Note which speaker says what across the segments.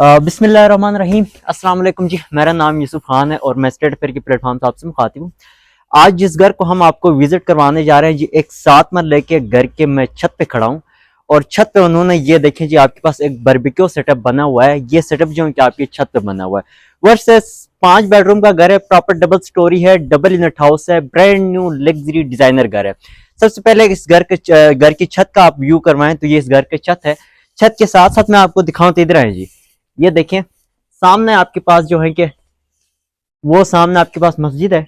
Speaker 1: बिस्मिल्लाहिर्रहमानिर्रहीम। अस्सलाम वालेकुम जी। मेरा नाम यूसुफ खान है और मैं स्टेट अफेयर की प्लेटफॉर्म से आपसे मुखातिब हूँ। आज जिस घर को हम आपको विजिट करवाने जा रहे हैं जी, एक 7 मरले के घर के मैं छत पे खड़ा हूँ और छत पे उन्होंने ये देखें जी, आपके पास एक बारबेक्यू सेटअप बना हुआ है। ये सेटअप जो है कि आपकी छत पे बना हुआ है। वर्सेस 5 बेडरूम का घर है, प्रॉपर डबल स्टोरी है, डबल यूनिट हाउस है, ब्रांड न्यू लग्जरी डिजाइनर घर है। सबसे पहले इस घर की छत का आप व्यू करवाएं तो ये इस घर की छत है। छत के साथ साथ मैं आपको दिखाऊं तो इधर है जी, ये देखें सामने आपके पास जो है कि वो सामने आपके पास मस्जिद है,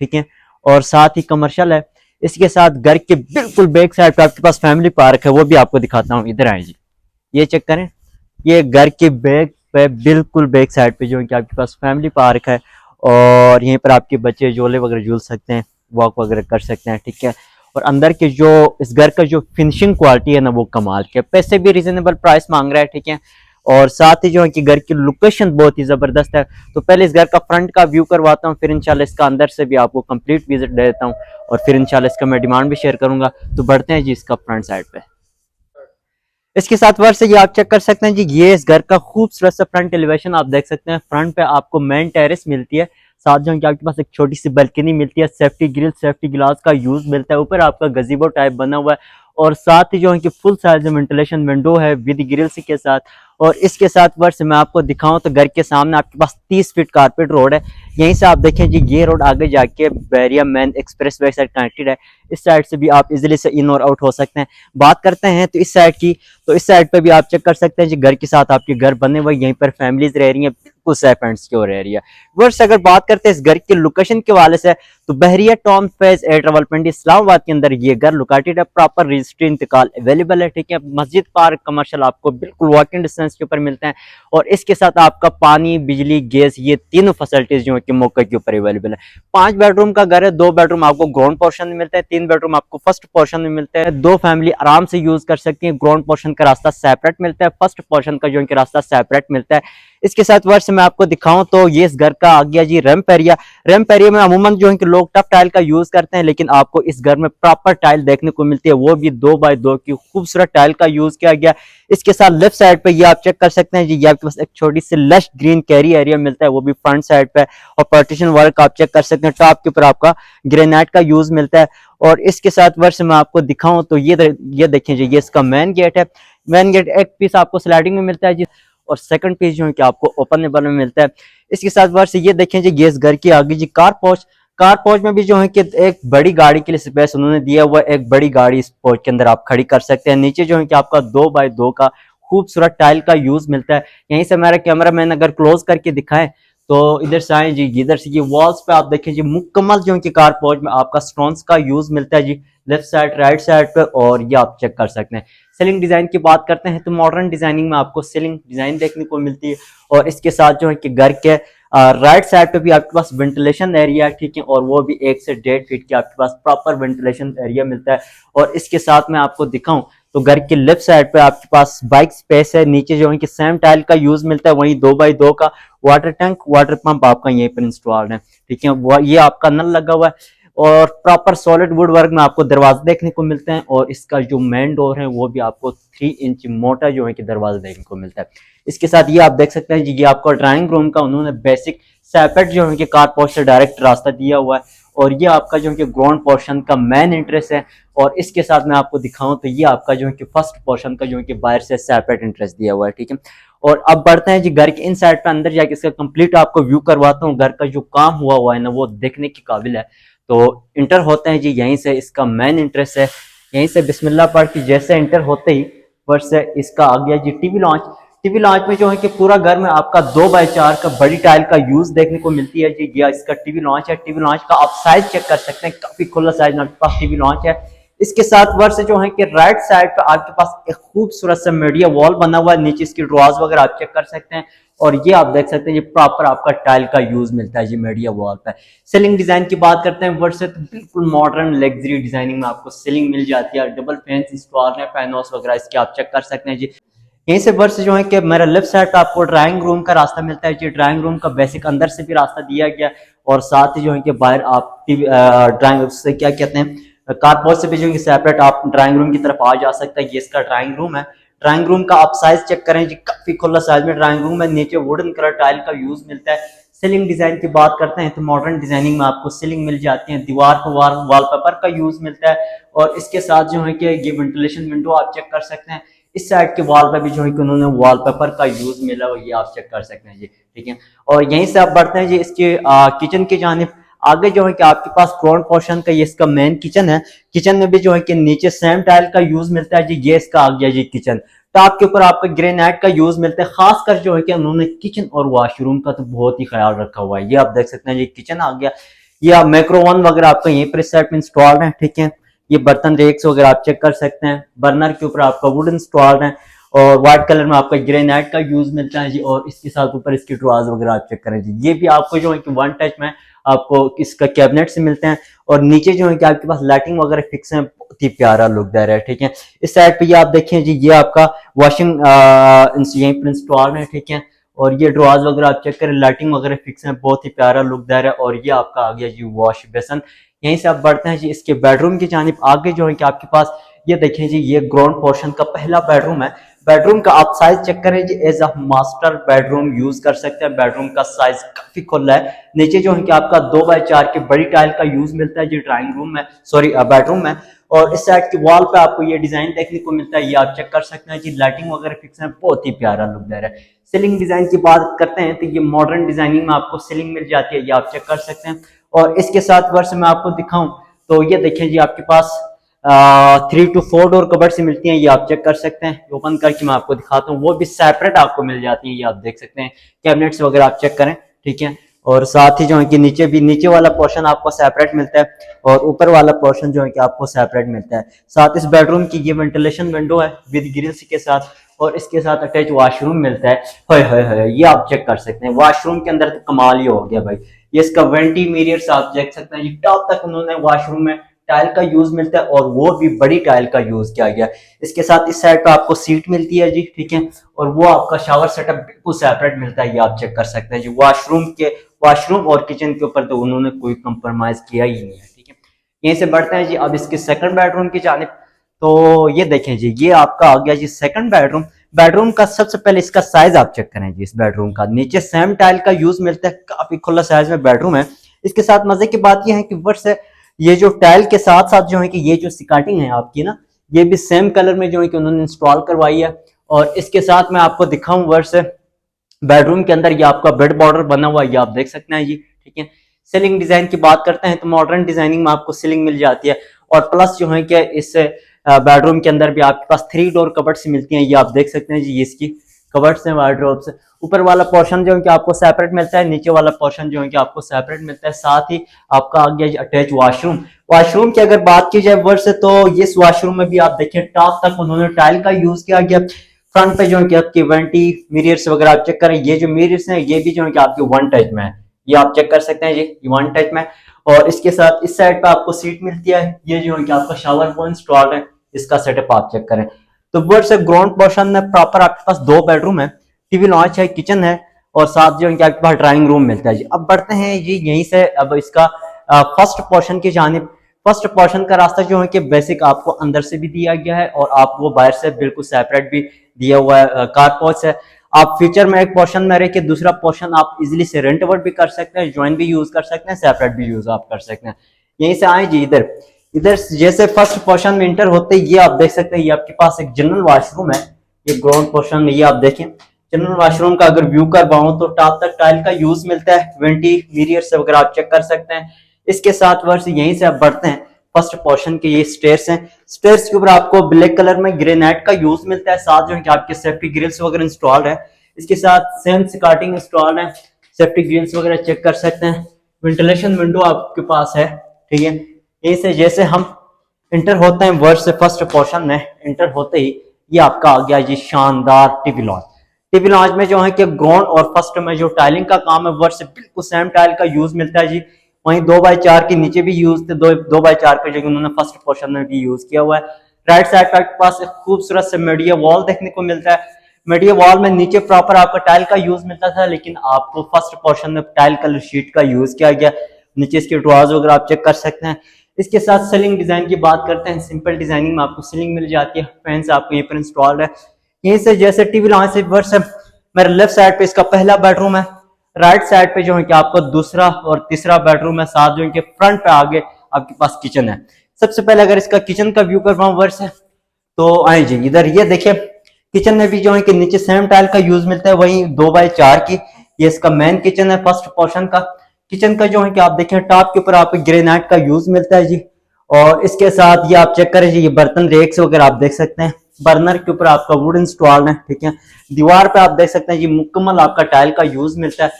Speaker 1: ठीक है, और साथ ही कमर्शियल है। इसके साथ घर के बिल्कुल बैक साइड पे आपके पास फैमिली पार्क है, वो भी आपको दिखाता हूँ। इधर आए जी, ये चेक करें, ये घर के बैक पे बिल्कुल बैक साइड पे जो है कि आपके पास फैमिली पार्क है और यहीं पर आपके बच्चे झूले वगैरह झूल सकते हैं, वॉक वगैरह कर सकते हैं, ठीक है। और अंदर के जो इस घर का जो फिनिशिंग क्वालिटी है ना, वो कमाल के, पैसे भी रिजनेबल प्राइस मांग रहा है, ठीक है। और साथ ही जो है कि घर की लोकेशन बहुत ही जबरदस्त है। तो पहले इस घर का फ्रंट का व्यू करवाता हूँ, फिर इंशाल्लाह इसका अंदर से भी आपको कंप्लीट विजिट दे देता हूँ और फिर इंशाल्लाह इसका मैं डिमांड भी शेयर करूंगा। तो बढ़ते हैं जी इसका फ्रंट साइड पे। इसके साथ वर्ड से ये आप चेक कर सकते हैं जी, ये इस घर का खूबसूरत सा फ्रंट एलिवेशन आप देख सकते हैं। फ्रंट पे आपको मेन टेरेस मिलती है, साथ जो कि आपके पास एक छोटी सी बालकनी मिलती है, सेफ्टी ग्रिल सेफ्टी ग्लास का यूज मिलता है, ऊपर आपका गजीबो टाइप बना हुआ है और साथ ही जो है कि फुल साइज वेंटिलेशन विंडो है विद ग्रिल्स के साथ। और इसके साथ वर्ष मैं आपको दिखाऊं तो घर के सामने आपके पास 30 फीट कारपेट रोड है। यहीं से आप देखें जी, ये रोड आगे जाके Bairiya main expressway side connected है। इस साइड से भी आप इजिली से इन और आउट हो सकते हैं। बात करते हैं तो इस साइड की, तो इस साइड पे भी आप चेक कर सकते हैं जी, घर के साथ आपके घर बने हुए, यहीं पर फैमिलीज रह रही हैं, बिल्कुल सेफ एंड सिक्योर रह रही है। वर्ष अगर बात करते हैं इस घर की लोकेशन के वाले से, तो Bahria town phase A development Islamabad के अंदर ये घर लोकेटेड है। प्रॉपर रजिस्ट्री इंतकाल अवेलेबल है, ठीक है। मस्जिद पार्क कमर्शियल आपको बिल्कुल वॉकिंग डिस्टेंस के ऊपर मिलते हैं और इसके साथ आपका पानी बिजली गैस ये तीनों फैसिलिटीज जो है कि मौके के ऊपर अवेलेबल है। 5 बेडरूम का घर है, 2 बेडरूम आपको ग्राउंड पोर्शन में मिलता है, 3 बेडरूम आपको फर्स्ट पोर्शन में मिलता है। दो फैमिली आराम से यूज कर सकती है। ग्राउंड पोर्शन का रास्ता सेपरेट मिलता है, फर्स्ट पोर्शन का जो है रास्ता सेपरेट मिलता है। इसके साथ वर्ष मैं आपको दिखाऊं तो ये इस घर का आ गया जी रैंप एरिया। रैंप एरिया में अमूमन जो है कि लोग टफ टाइल का यूज करते हैं, लेकिन आपको इस घर में प्रॉपर टाइल देखने को मिलती है, वो भी 2x2 की खूबसूरत टाइल का यूज किया गया। इसके साथ लेफ्ट साइड पे ये आप चेक कर सकते हैं जी, ये आपके पास एक छोटी सी लश ग्रीन कैरी एरिया मिलता है, वो भी फ्रंट साइड पे। और पार्टीशन वर्क आप चेक कर सकते हैं, टॉप के ऊपर आपका ग्रेनाइट का यूज मिलता है। और इसके साथ वर्ष मैं आपको दिखाऊं तो ये देखें जी, ये इसका मेन गेट है। मेन गेट एक पीस आपको स्लाइडिंग में मिलता है जी और सेकंड पीस जो है कि आपको ओपनेबल में मिलता है। इसके साथ वर्ष ये देखें जी, ये इस घर की आगे जी कार पोर्च। कार पोर्च में भी जो है कि एक बड़ी गाड़ी के लिए स्पेस उन्होंने दिया हुआ है। एक बड़ी गाड़ी इस पोर्च के अंदर आप खड़ी कर सकते हैं। नीचे जो है कि आपका 2x2 का खूबसूरत टाइल का यूज मिलता है। यहीं से हमारा कैमरा मैन अगर क्लोज करके दिखाएं तो इधर से आए जी, इधर से ये वॉल्स पे आप देखें जी, मुकम्मल जो है कि कार पोर्च में आपका स्टोन्स का यूज मिलता है जी, लेफ्ट साइड राइट साइड पे। और ये आप चेक कर सकते हैं। सीलिंग डिजाइन की बात करते हैं तो मॉडर्न डिजाइनिंग में आपको सीलिंग डिजाइन देखने को मिलती है। और इसके साथ जो है कि घर के राइट साइड पे भी आपके पास वेंटिलेशन एरिया है, ठीक है, और वो भी 1 से 1.5 फीट की आपके पास प्रॉपर वेंटिलेशन एरिया मिलता है। और इसके साथ मैं आपको दिखाऊं तो घर के लेफ्ट साइड पे आपके पास बाइक स्पेस है। नीचे जो है कि सेम टाइल का यूज मिलता है, वहीं 2x2 का वाटर टैंक वाटर पंप आपका यहीं पर इंस्टॉल्ड है, ठीक है। वो ये आपका नल लगा हुआ है और प्रॉपर सॉलिड वुड वर्क में आपको दरवाजे देखने को मिलते हैं। और इसका जो मेन डोर है वो भी आपको 3 इंच मोटा जो है कि दरवाजा देखने को मिलता है। इसके साथ ये आप देख सकते हैं जी, ये आपका ड्राइंग रूम का उन्होंने बेसिक सेपरेट जो है कि कार पोर्च से डायरेक्ट रास्ता दिया हुआ है। और ये आपका जो है कि ग्राउंड पोर्शन का मेन इंटरेस्ट है। और इसके साथ मैं आपको दिखाऊं तो ये आपका जो है कि फर्स्ट पोर्शन का जो है कि बाहर से सेपरेट इंटरेस्ट दिया हुआ है, ठीक है। और अब बढ़ते हैं जी घर के इन साइड पे अंदर जाके इसका कंप्लीट आपको व्यू करवाता हूँ। घर का जो काम हुआ है ना, वो देखने के काबिल है। तो इंटर होते हैं जी, यहीं से इसका मेन इंटरेस्ट है। यहीं से बिस्मिल्लाह पढ़ के जैसे इंटर होते ही वर्ष से इसका आ गया जी टीवी लॉन्च। टीवी लॉन्च में जो है कि पूरा घर में आपका 2x4 का बड़ी टाइल का यूज देखने को मिलती है जी। यह इसका टीवी लॉन्च है। टीवी लॉन्च का आप साइज चेक कर सकते हैं, काफी खुला साइज आपके पास टीवी लॉन्च है। इसके साथ वर्ष जो है कि राइट साइड पे आपके पास एक खूबसूरत सा मीडिया वॉल बना हुआ है। नीचे इसकी ड्रॉज वगैरह आप चेक कर सकते हैं। और ये आप देख सकते हैं, ये प्रॉपर आपका टाइल का यूज मिलता है जी मीडिया वॉल पे। सीलिंग डिजाइन की बात करते हैं वर्ष से, तो बिल्कुल मॉडर्न लग्जरी डिजाइनिंग में आपको सीलिंग मिल जाती है। डबल फैंस इंस्टॉल है, फैनोस वगैरह इसके आप चेक कर सकते हैं जी। यहीं से वर्ष जो है कि मेरा लेफ्ट साइड पे आपको ड्राइंग रूम का रास्ता मिलता है जी। ड्राइंग रूम का बेसिक अंदर से भी रास्ता दिया गया और साथ ही जो है कि बाहर आप ड्राइंग से क्या कहते हैं कारपोर्ट से भी जो है सेपरेट आप ड्राइंग रूम की तरफ आ जा सकते हैं। ये इसका ड्राइंग रूम है। ड्राइंग रूम का आप साइज चेक करें जी, काफी खुला साइज में ड्राइंग रूम है। नीचे वुडन कलर टाइल का यूज मिलता है। सीलिंग डिजाइन की बात करते हैं तो मॉडर्न डिजाइनिंग में आपको सीलिंग मिल जाती है, दीवार पर वॉलपेपर का यूज मिलता है। और इसके साथ जो है कि ये वेंटिलेशन विंडो आप चेक कर सकते हैं। इस साइड के वॉल पे भी जो है कि उन्होंने वॉलपेपर का यूज मिला हुआ, ये आप चेक कर सकते हैं जी, ठीक है। और यहीं से आप बढ़ते हैं जी इसके किचन की जानिब। आगे जो है कि आपके पास ग्राउंड पोर्शन का ये इसका मेन किचन है। किचन में भी जो है कि नीचे सेम टाइल का यूज मिलता है जी, ये इसका आ गया जी किचन। टॉप के ऊपर आपका ग्रेनाइट का यूज मिलता है। खासकर जो है कि उन्होंने किचन और वॉशरूम का तो बहुत ही ख्याल रखा हुआ है। ये आप देख सकते हैं जी किचन आ गया। ये माइक्रोवन वगैरह आपका यहीं पर सेट में इंस्टॉल्ड है, ठीक है। ये बर्तन रेक्स वगैरह आप चेक कर सकते हैं। बर्नर के ऊपर आपका वुड इंस्टॉल्ड है और व्हाइट कलर में आपका ग्रेनाइट का यूज मिलता है जी। और इसके साथ ऊपर इसके ड्रॉज वगैरह आप चेक करें जी, ये भी आपको जो है कि वन टच में आपको इसका कैबिनेट से मिलते हैं। और नीचे जो है कि आपके पास लाइटिंग वगैरह फिक्स है, बहुत ही प्यारा लुक दे रहा है, ठीक है। इस साइड पे ये आप देखें जी, ये आपका वॉशिंग यहीं पर इंस्टॉल है, ठीक है। और ये ड्रॉज वगैरह आप चेक करें, लाइटिंग वगैरह फिक्स है, बहुत ही प्यारा लुक दे रहा है। और ये आपका आ गया जी वॉश बेसन। यहीं से आप बढ़ते हैं जी इसके बेडरूम की जानिब। आगे जो है कि आपके पास ये देखें जी, ये ग्राउंड पोर्शन का पहला बेडरूम है। बेडरूम का आप साइज चेक करें जी, as a master bedroom use कर सकते हैं। बेडरूम का साइज काफी खुला है। नीचे जो है कि आपका 2x4 की बड़ी टाइल का यूज मिलता है जी ड्राइंग रूम में, सॉरी बेडरूम में। और इस साइड की वॉल पे आपको ये डिजाइन देखने को मिलता है, ये आप चेक कर सकते हैं जी। लाइटिंग वगैरह फिक्स है, बहुत ही प्यारा लुक दे रहा है। सीलिंग डिजाइन की बात करते हैं तो ये मॉडर्न डिजाइनिंग में आपको सीलिंग मिल जाती है, ये आप चेक कर सकते हैं। और इसके साथ वर्ष में आपको दिखाऊं तो ये देखें जी, आपके पास 3 to 4 डोर कबर्ड से मिलती हैं, ये आप चेक कर सकते हैं। ओपन करके मैं आपको दिखाता हूँ, वो भी सेपरेट आपको मिल जाती हैं, ये आप देख सकते हैं। कैबिनेट्स वगैरह आप चेक करें, ठीक है। और साथ ही जो है कि नीचे भी, नीचे वाला पोर्शन आपको सेपरेट मिलता है और ऊपर वाला पोर्शन जो है कि आपको सेपरेट मिलता है। साथ इस बेडरूम की ये वेंटिलेशन विंडो है विद ग्रिल्स के साथ, और इसके साथ अटैच वॉशरूम मिलता है। हाय ये आप चेक कर सकते हैं। वॉशरूम के अंदर तो कमाल ही हो गया भाई। ये इसका वेंटी मिरर्स आप देख सकते हैं, टॉप तक उन्होंने वॉशरूम में टाइल का यूज मिलता है और वो भी बड़ी टाइल का यूज किया गया। इसके साथ इस साइड पे आपको सीट मिलती है जी, ठीक है। और वो आपका शावर सेटअप बिल्कुल सेपरेट मिलता है, ये आप चेक कर सकते हैं जी। वॉशरूम और किचन के ऊपर तो उन्होंने कोई कंप्रोमाइज किया ही नहीं है, ठीक है। यहीं से बढ़ते हैं जी अब इसके सेकंड बेडरूम की जानिब। तो ये देखें जी, ये आपका आ गया जी सेकंड बेडरूम। बेडरूम का सबसे पहले इसका साइज आप चेक करें जी। इस बेडरूम का नीचे सेम टाइल का यूज मिलता है, काफी खुला साइज में बेडरूम है। इसके साथ मजे की बात यह है कि वर्ष ये जो टाइल के साथ साथ जो है कि ये जो स्कार्टिंग है आपकी ना, ये भी सेम कलर में जो है कि उन्होंने इंस्टॉल करवाई है। और इसके साथ मैं आपको दिखाऊं वर्ष बेडरूम के अंदर ये आपका बेड बॉर्डर बना हुआ है, ये आप देख सकते हैं जी, ठीक है। सीलिंग डिजाइन की बात करते हैं तो मॉडर्न डिजाइनिंग में आपको सीलिंग मिल जाती है। और प्लस जो है कि इस बेडरूम के अंदर भी आपके पास 3 डोर कबर्ड मिलती हैं, ये आप देख सकते हैं जी। ये इसकी कबर्ड्स हैं वार्डरोब से। ऊपर वाला पोर्शन जो है कि आपको सेपरेट मिलता है, नीचे वाला पोर्शन जो है कि आपको सेपरेट मिलता है। साथ ही आपका आ गया अटैच वॉशरूम। वॉशरूम की अगर बात की जाए वर्ष से, तो इस वॉशरूम में भी आप देखिए टॉप तक उन्होंने टाइल का यूज किया गया। फ्रंट पे जो है कि आपकी वेंटी मिरर्स वगैरह आप चेक करें, ये जो मिरर्स हैं ये भी जो है कि आपके वन टच में है, ये आप चेक कर सकते हैं जी, वन टच में। और इसके साथ इस साइड पे आपको सीट मिलती है, ये जो है कि आपका शावर पॉइंट इंस्टॉल्ड है, इसका सेटअप आप चेक करें। तो वर्ड से ग्राउंड पोर्शन में प्रॉपर आपके पास 2 बेडरूम है, टीवी लॉन्च है, किचन है और साथ जो है कि आपके पास ड्राइंग रूम मिलता है जी। अब बढ़ते हैं जी यहीं से अब इसका फर्स्ट पोर्शन की जानिब। फर्स्ट पोर्शन का रास्ता जो है कि बेसिक आपको अंदर से भी दिया गया है और आप वो बाहर से बिल्कुल सेपरेट भी दिया हुआ है। कार पोर्च है। आप फ्यूचर में एक पोर्शन में रह के दूसरा पोर्शन आप इजीली से रेंट आउट भी कर सकते हैं, ज्वाइन भी यूज कर सकते हैं, सेपरेट भी यूज आप कर सकते हैं। यहीं से आए जी इधर इधर जैसे फर्स्ट पोर्शन में इंटर होते ही ये आप देख सकते हैं, ये आपके पास एक जनरल वॉशरूम है। ये ग्राउंड पोर्शन में ये आप देखें, जनरल वॉशरूम का अगर व्यू करवाऊं तो टॉप तक टाइल का यूज मिलता है, वेंटी मिरर से वगैरह आप चेक कर सकते हैं। इसके साथ वर्ष यहीं से आप बढ़ते हैं फर्स्ट पोर्शन के, ये स्टेयर्स हैं। स्टेयर्स के ऊपर आपको ब्लैक कलर में ग्रेनाइट का यूज मिलता है, साथ जो है कि आपके सेफ्टी ग्रिल्स वगैरह इंस्टॉल्ड है। इसके साथ सेम स्कार्टिंग इंस्टॉल्ड है, सेफ्टी ग्रिल्स वगैरह चेक कर सकते हैं। वेंटिलेशन विंडो आपके पास है, ठीक है। यहीं से जैसे हम इंटर होते हैं वर्ड से फर्स्ट पोर्शन में इंटर होते ही ये आपका आ गया ये शानदार टीवी लॉन्च। टीवी लॉन्च में जो है कि ग्राउंड और फर्स्ट में जो टाइलिंग का काम है वर्ड से बिल्कुल सेम टाइल का यूज मिलता है जी। वहीं 2x4 के नीचे भी यूज थे, 2x4 के जो उन्होंने फर्स्ट पोर्शन में भी यूज किया हुआ है। राइट साइड पर आपके पास एक खूबसूरत से मीडिया वॉल देखने को मिलता है। मीडिया वॉल में नीचे प्रॉपर आपका टाइल का यूज मिलता था, लेकिन आपको फर्स्ट पोर्शन में टाइल कलर शीट का यूज किया गया। नीचे इसके ड्रॉज वगैरह आप चेक कर सकते हैं। इसके साथ सीलिंग डिजाइन की बात करते हैं, सिंपल डिजाइनिंग में आपको सीलिंग मिल जाती है, फैंस आपको यहीं पर इंस्टॉल्ड है। यहीं से जैसे टीवी लॉन्च से वर्ष मेरे लेफ्ट साइड पे इसका पहला बेडरूम है, राइट साइड पे जो है कि आपको दूसरा और तीसरा बेडरूम है, साथ जो है कि फ्रंट पे आगे आपके पास किचन है। सबसे पहले अगर इसका किचन का व्यू करवाऊं वर्ष है तो आए जी इधर ये देखिए, किचन में भी जो है कि नीचे सेम टाइल का यूज मिलता है, वही 2x4 की। ये इसका मेन किचन है फर्स्ट पोर्शन का। किचन का जो है कि आप देखें टॉप के ऊपर आपको ग्रेनाइट का यूज मिलता है जी। और इसके साथ ये आप चेक करें जी, ये बर्तन रेक्स वगैरह आप देख सकते हैं। बर्नर के ऊपर आपका वुड इंस्टॉल है, ठीक है। दीवार पे आप देख सकते हैं जी मुकम्मल आपका टाइल का यूज मिलता है।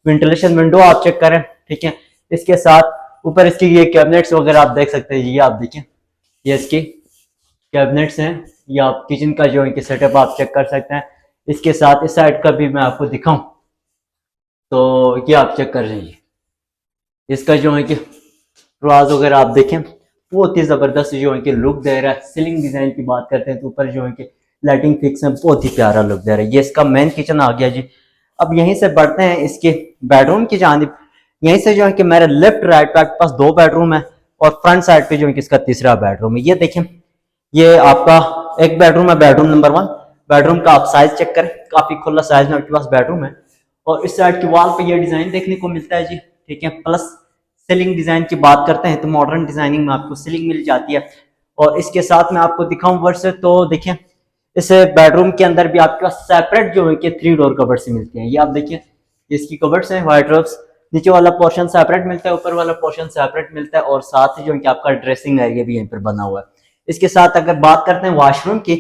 Speaker 1: वेंटिलेशन विंडो आप चेक करें, ठीक है। इसके साथ ऊपर इसकी ये कैबिनेट्स वगैरह आप देख सकते हैं जी, ये आप देखें, ये इसकी कैबिनेट्स हैं। ये आप किचन का जो है कि सेटअप आप चेक कर सकते हैं। इसके साथ इस साइड का भी मैं आपको दिखाऊं तो ये आप चेक कर लीजिए, इसका जो है कि दरवाज वगैरह आप देखें, बहुत ही जबरदस्त जो है कि लुक दे रहा है। सीलिंग डिजाइन की बात करते हैं तो ऊपर जो है कि लाइटिंग फिक्स है, बहुत ही प्यारा लुक दे रहा है। ये इसका मेन किचन आ गया जी। अब यहीं से बढ़ते हैं इसके बेडरूम की जानिब। यहीं से जो है कि मेरे लेफ्ट राइट पे पास 2 बेडरूम है और फ्रंट साइड पे जो है कि इसका तीसरा बेडरूम है। ये देखें, ये आपका एक बेडरूम है, बेडरूम नंबर 1। बेडरूम का आप साइज चेक करें, काफी खुला साइज में आपके पास बेडरूम है। और इस साइड की वॉल पे ये डिजाइन देखने को मिलता है जी, ठीक है। प्लस सीलिंग डिजाइन की बात करते हैं तो मॉडर्न डिजाइनिंग में आपको सीलिंग मिल जाती है। और इसके साथ मैं आपको दिखाऊं वर्ष तो देखिए, इस बेडरूम के अंदर भी आपके पास सेपरेट जो है कि 3 डोर कबर्ड से मिलती हैं। ये आप देखिए, इसकी कबर्ड्स हैं वार्डरोब्स। नीचे वाला पोर्शन सेपरेट मिलता है, ऊपर वाला पोर्शन सेपरेट मिलता है। और साथ ही जो है कि आपका ड्रेसिंग एरिया भी यहीं पर बना हुआ है। इसके साथ अगर बात करते हैं वॉशरूम की,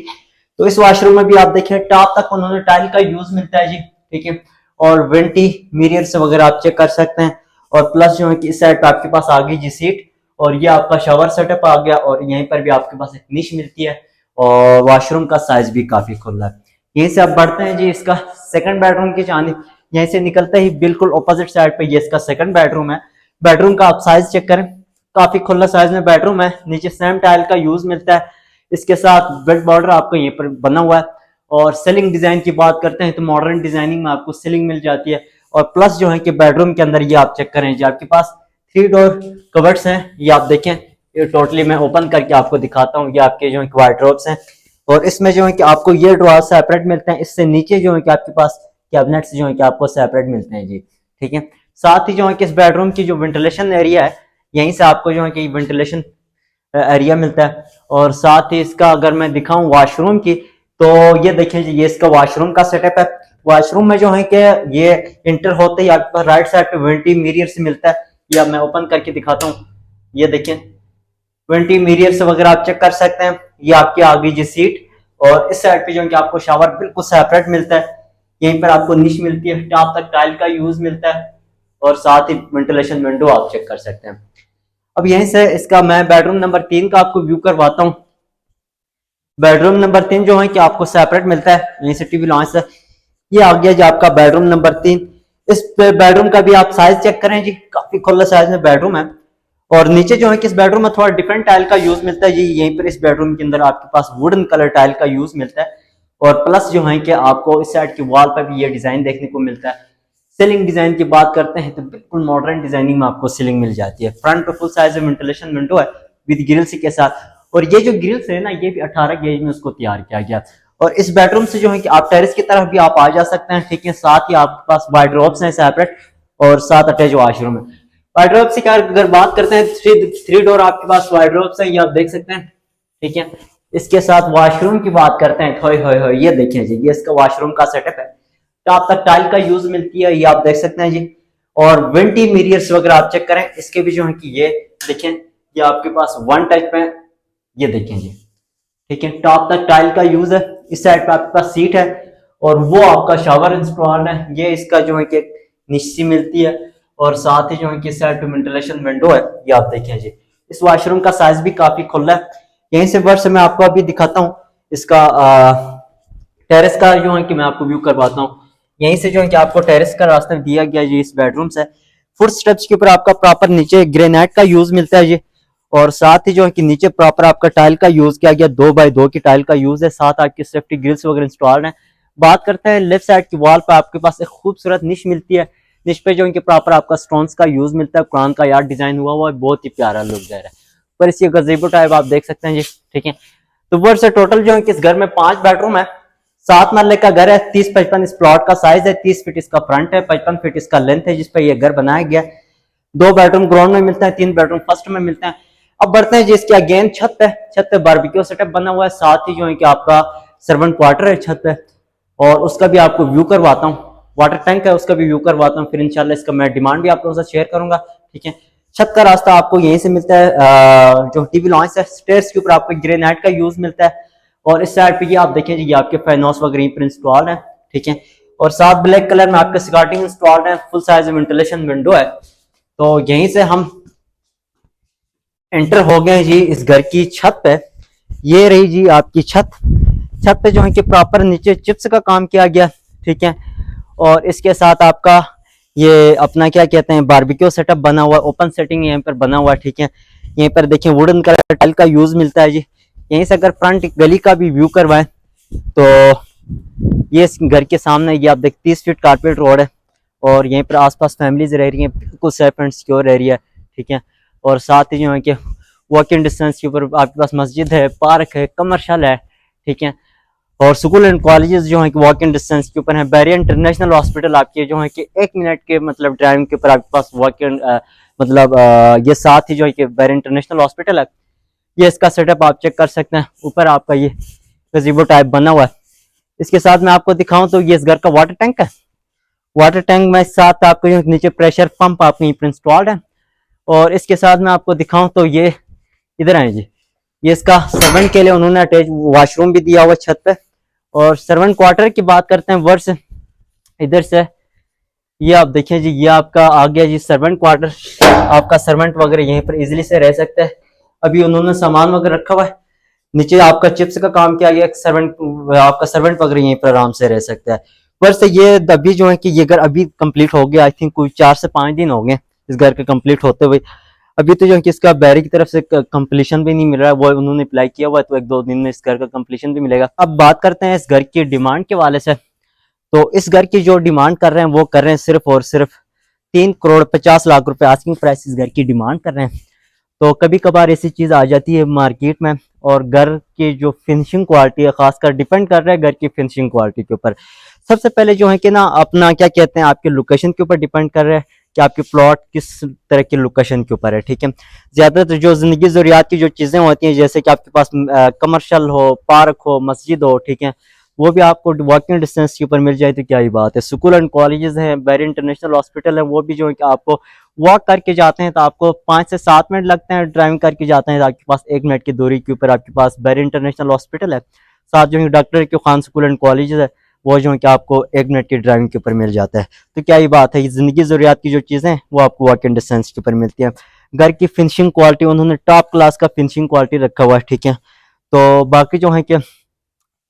Speaker 1: तो इस वॉशरूम में भी आप देखिए टॉप तक उन्होंने टाइल का यूज मिलता है जी, ठीक है। और वेंटी मिरर्स वगैरह आप चेक कर सकते हैं। और प्लस जो है कि इस साइड पे आपके पास आ गई जी सीट, और ये आपका शावर सेटअप आ गया। और यहीं पर भी आपके पास एक निश मिलती है और वॉशरूम का साइज भी काफी खुला है। यहीं से आप बढ़ते हैं जी इसका सेकंड बेडरूम की जानिब। यहीं से निकलते ही बिल्कुल ऑपोजिट साइड पे ये इसका सेकंड बेडरूम है। बेडरूम का आप साइज चेक करें, काफी खुला साइज में बेडरूम है। नीचे सेम टाइल का यूज मिलता है। इसके साथ बेड बॉर्डर आपको यहीं पर बना हुआ है। और सीलिंग डिजाइन की बात करते हैं तो मॉडर्न डिजाइनिंग में आपको सीलिंग मिल जाती है। और प्लस जो है कि बेडरूम के अंदर ये आप चेक करें जी, आपके पास 3 डोर कबर्ड्स हैं। ये आप देखें, ये टोटली मैं ओपन करके आपको दिखाता हूँ। ये आपके जो है वार्डरोब्स हैं। और इसमें जो है कि आपको ये ड्रॉर सेपरेट मिलते हैं। इससे नीचे जो है कि आपके पास कैबिनेट्स जो है कि आपको सेपरेट मिलते हैं जी, ठीक है। साथ ही जो है कि इस बेडरूम की जो वेंटिलेशन एरिया है, यहीं से आपको जो है कि वेंटिलेशन एरिया मिलता है। और साथ ही इसका अगर मैं दिखाऊं वॉशरूम की, तो ये देखिए जी, ये इसका वॉशरूम का सेटअप है। वॉशरूम में जो है कि ये इंटर होते ही आपके पास राइट साइड पे वेंटी मिरर से मिलता है। ये मैं ओपन करके दिखाता हूँ, ये देखिए वेंटी मिरर्स वगैरह आप चेक कर सकते हैं। ये आपकी आ गई जी सीट। और इस साइड पे जो है कि आपको शावर बिल्कुल सेपरेट मिलता है। यहीं पर आपको निश मिलती है, टॉप तक टाइल का यूज मिलता है। और साथ ही वेंटिलेशन विंडो आप चेक कर सकते हैं। अब यहीं से इसका मैं बेडरूम नंबर 3 का आपको व्यू करवाता हूँ। बेडरूम नंबर 3 जो है कि आपको सेपरेट मिलता है, यहीं से टीवी लॉन्च से। ये आ गया जी आपका बेडरूम नंबर 3। इस बेडरूम का भी आप साइज चेक करें जी, काफी खुला साइज में बेडरूम है। और नीचे जो है कि इस बेडरूम में थोड़ा डिफरेंट टाइल का यूज मिलता है जी। यहीं पर इस बेडरूम के अंदर आपके पास वुडन कलर टाइल का यूज मिलता है। और प्लस जो है कि आपको इस साइड की वॉल पर भी ये डिजाइन देखने को मिलता है। सीलिंग डिजाइन की बात करते हैं तो बिल्कुल मॉडर्न डिजाइनिंग में आपको सीलिंग मिल जाती है। फ्रंट पे फुल साइज में वेंटिलेशन विंडो है विद ग्रिल्स के साथ। और ये जो ग्रिल्स है ना, ये भी 18 गेज में उसको तैयार किया गया। और इस बेडरूम से जो है कि आप टेरेस की तरफ भी आप आ जा सकते हैं, ठीक है। साथ ही आपके पास वार्डरोब्स हैं सेपरेट, और साथ अटैच वॉशरूम है। वार्डरोब्स की अगर बात करते हैं, 3 डोर आपके पास वार्डरोब्स हैं, ये आप देख सकते हैं, ठीक है। इसके साथ वॉशरूम की बात करते हैं, हो ये देखिए जी, ये इसका वॉशरूम का सेटअप है। टॉप तक टाइल का यूज मिलती है, ये आप देख सकते हैं जी। और वेंटी मिरर्स वगैरह आप चेक करें, इसके भी जो है कि ये देखें, ये आपके पास 1 टच पे, ये देखें जी, ठीक है। टॉप तक टाइल का यूज है। इस साइड पे आपके पास सीट है और वो आपका शावर इंस्टॉल है। ये इसका जो है कि निश्ची मिलती है। और साथ ही जो है कि इस साइड पे वेंटिलेशन विंडो है, ये आप देखें जी। इस वॉशरूम का साइज भी काफी खुला है। यहीं से वर्ष मैं आपको अभी दिखाता हूँ इसका टेरेस का जो है कि मैं आपको व्यू करवाता हूँ। यहीं से जो है कि आपको टेरेस का रास्ता दिया गया जी इस बेडरूम से। फुट स्टेप्स के ऊपर आपका प्रॉपर नीचे ग्रेनाइट का यूज मिलता है जी। और साथ ही जो है कि नीचे प्रॉपर आपका टाइल का यूज किया गया, 2x2 की टाइल का यूज है। साथ आपकी सेफ्टी ग्रिल्स वगैरह इंस्टॉल्ड है। बात करते हैं लेफ्ट साइड की वॉल पर आपके पास एक खूबसूरत निश मिलती है। निश पे जो है कि प्रॉपर आपका स्टोन्स का यूज मिलता है, कुरान का यार्ड डिजाइन हुआ है, बहुत ही प्यारा लुक दे रहा है। पर इसकी गज़ेबो टाइप आप देख सकते हैं जी, ठीक है। तो वर्ष टोटल जो है कि इस घर में 5 बेडरूम है। 7 मरले का घर है, 30-55 इस प्लॉट का साइज है, 30 फीट इसका फ्रंट है, 55 फीट इसका लेंथ है जिस पर यह घर बनाया गया। 2 बेडरूम ग्राउंड में मिलता है, 3 बेडरूम फर्स्ट में मिलते हैं। अब बढ़ते हैं जिसकी अगेन छत पे, छत पे बारबेक्यू सेटअप बना हुआ है, साथ ही जो है कि आपका सर्वेंट क्वार्टर है छत पे, और उसका भी आपको व्यू करवाता हूँ। वाटर टैंक है उसका भी व्यू करवाता हूँ, फिर इंशाल्लाह इसका मैं डिमांड भी आप लोगों से शेयर करूंगा। ठीक है, छत का रास्ता आपको यहीं से मिलता है, जो टीवी लॉन्च है, स्टेयर्स के ऊपर आपको ग्रेनाइट का यूज मिलता है, और इस साइड पे ये आप देखें जी, ये आपके फाइनोस वगैरह पर इंस्टॉल है। ठीक है, और साथ ब्लैक कलर में आपके स्कर्टिंग इंस्टॉल्ड है, फुल साइज वेंटिलेशन विंडो है। तो यहीं से हम एंटर हो गए जी इस घर की छत पे। ये रही जी आपकी छत। छत पे जो है कि प्रॉपर नीचे चिप्स का काम किया गया। ठीक है, और इसके साथ आपका ये अपना क्या कहते हैं बारबेक्यू सेटअप बना हुआ है, ओपन सेटिंग यहाँ पर बना हुआ है। ठीक है, यहीं पर देखें वुडन कलर टाइल का यूज मिलता है जी। यहीं से अगर फ्रंट गली का भी व्यू करवाएं तो ये इस घर के सामने ये आप देख 30 फीट कारपेट रोड है, और यहीं पर आसपास फैमिलीज रह रही हैं, बिल्कुल सेफ एंड सिक्योर एरिया है। ठीक है, और साथ ही जो है कि वॉकिंग डिस्टेंस के ऊपर आपके पास मस्जिद है, पार्क है, कमर्शियल है। ठीक है, और स्कूल एंड कॉलेजेस जो है कि वॉकिंग डिस्टेंस के ऊपर है। बैरियर इंटरनेशनल हॉस्पिटल आपके जो है कि 1 मिनट के मतलब ड्राइविंग के ऊपर आपके पास वॉकिंग मतलब ये साथ ही जो है कि बैरियर इंटरनेशनल हॉस्पिटल है। ये इसका सेटअप आप चेक कर सकते हैं, ऊपर आपका ये गज़ीबो टाइप बना हुआ है। इसके साथ मैं आपको दिखाऊं तो ये इस घर का वाटर टैंक है। वाटर टैंक में साथ आपको जो नीचे प्रेशर पंप आपके यहीं पर इंस्टॉल्ड है। और इसके साथ मैं आपको दिखाऊं तो ये इधर आए जी, ये इसका सर्वेंट के लिए उन्होंने अटैच वॉशरूम भी दिया हुआ छत पे। और सर्वेंट क्वार्टर की बात करते हैं वर्ष इधर से, ये आप देखें जी, ये आपका आ गया जी सर्वेंट क्वार्टर। आपका सर्वेंट वगैरह यहीं पर इजीली से रह सकता है। अभी उन्होंने सामान वगैरह रखा हुआ है, नीचे आपका चिप्स का काम किया गया, सर्वेंट आपका सर्वेंट वगैरह यहीं पर आराम से रह सकता है। वर्ष ये अभी जो है कि ये घर अभी कंप्लीट हो गया, आई थिंक कोई 4 से 5 दिन हो गए इस घर के कंप्लीट होते हुए। अभी तो जो है कि इसका बैरी की तरफ से कंप्लीशन भी नहीं मिल रहा है, वो उन्होंने अप्लाई किया हुआ है, तो 1-2 दिन में इस घर का कंप्लीशन भी मिलेगा। अब बात करते हैं इस घर की डिमांड के वाले से। तो इस घर की जो डिमांड कर रहे हैं वो कर रहे हैं सिर्फ और सिर्फ 3,50,00,000 रुपए आस्किंग प्राइस इस घर की डिमांड कर रहे हैं। तो कभी कभार ऐसी चीज आ जाती है मार्केट में, और घर की जो फिनिशिंग क्वालिटी है खासकर डिपेंड कर रहा है घर की फिनिशिंग क्वालिटी के ऊपर। सबसे पहले जो है कि ना अपना क्या कहते हैं आपके लोकेशन के ऊपर डिपेंड कर रहा है कि आपकी प्लॉट किस तरह की लोकेशन के ऊपर है। ठीक है, ज्यादातर जो जिंदगी जरूरियात की जो चीजें होती हैं, जैसे कि आपके पास कमर्शियल हो, पार्क हो, मस्जिद हो, ठीक है, वो भी आपको वॉकिंग डिस्टेंस के ऊपर मिल जाए तो क्या ही बात है। स्कूल एंड कॉलेजेस हैं, बैरियर इंटरनेशनल हॉस्पिटल है, वो भी जो है कि आपको वॉक करके जाते हैं तो आपको 5 से 7 मिनट लगते हैं, ड्राइविंग करके जाते हैं तो आपके पास 1 मिनट की दूरी के ऊपर आपके पास बैरियर इंटरनेशनल हॉस्पिटल है। साथ जो है डॉक्टर के खान स्कूल एंड कॉलेजेस है, वो जो है कि आपको 1 मिनट की ड्राइविंग के ऊपर मिल जाता है। तो क्या ही बात है, ये जिंदगी जरूरियात की जो चीजें हैं वो आपको वॉकिंग डिस्टेंस के ऊपर मिलती है। घर की फिनिशिंग क्वालिटी उन्होंने टॉप क्लास का फिनिशिंग क्वालिटी रखा हुआ है। ठीक है, तो बाकी जो है कि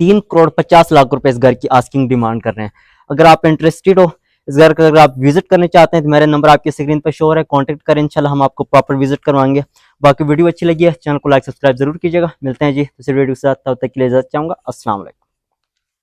Speaker 1: 3,50,00,000 रुपए इस घर की आस्किंग डिमांड कर रहे हैं। अगर आप इंटरेस्टेड हो इस घर का, अगर आप विजिट करना चाहते हैं तो मेरा नंबर आपकी स्क्रीन पर शो है, कांटेक्ट करें, इंशाल्लाह हम आपको प्रॉपर विजिट करवाएंगे। बाकी वीडियो अच्छी लगी है चैनल को लाइक सब्सक्राइब जरूर कीजिएगा। मिलते हैं जी दूसरी वीडियो के साथ, तब तक के लिए इजाजत चाहूंगा। अस्सलाम वालेकुम।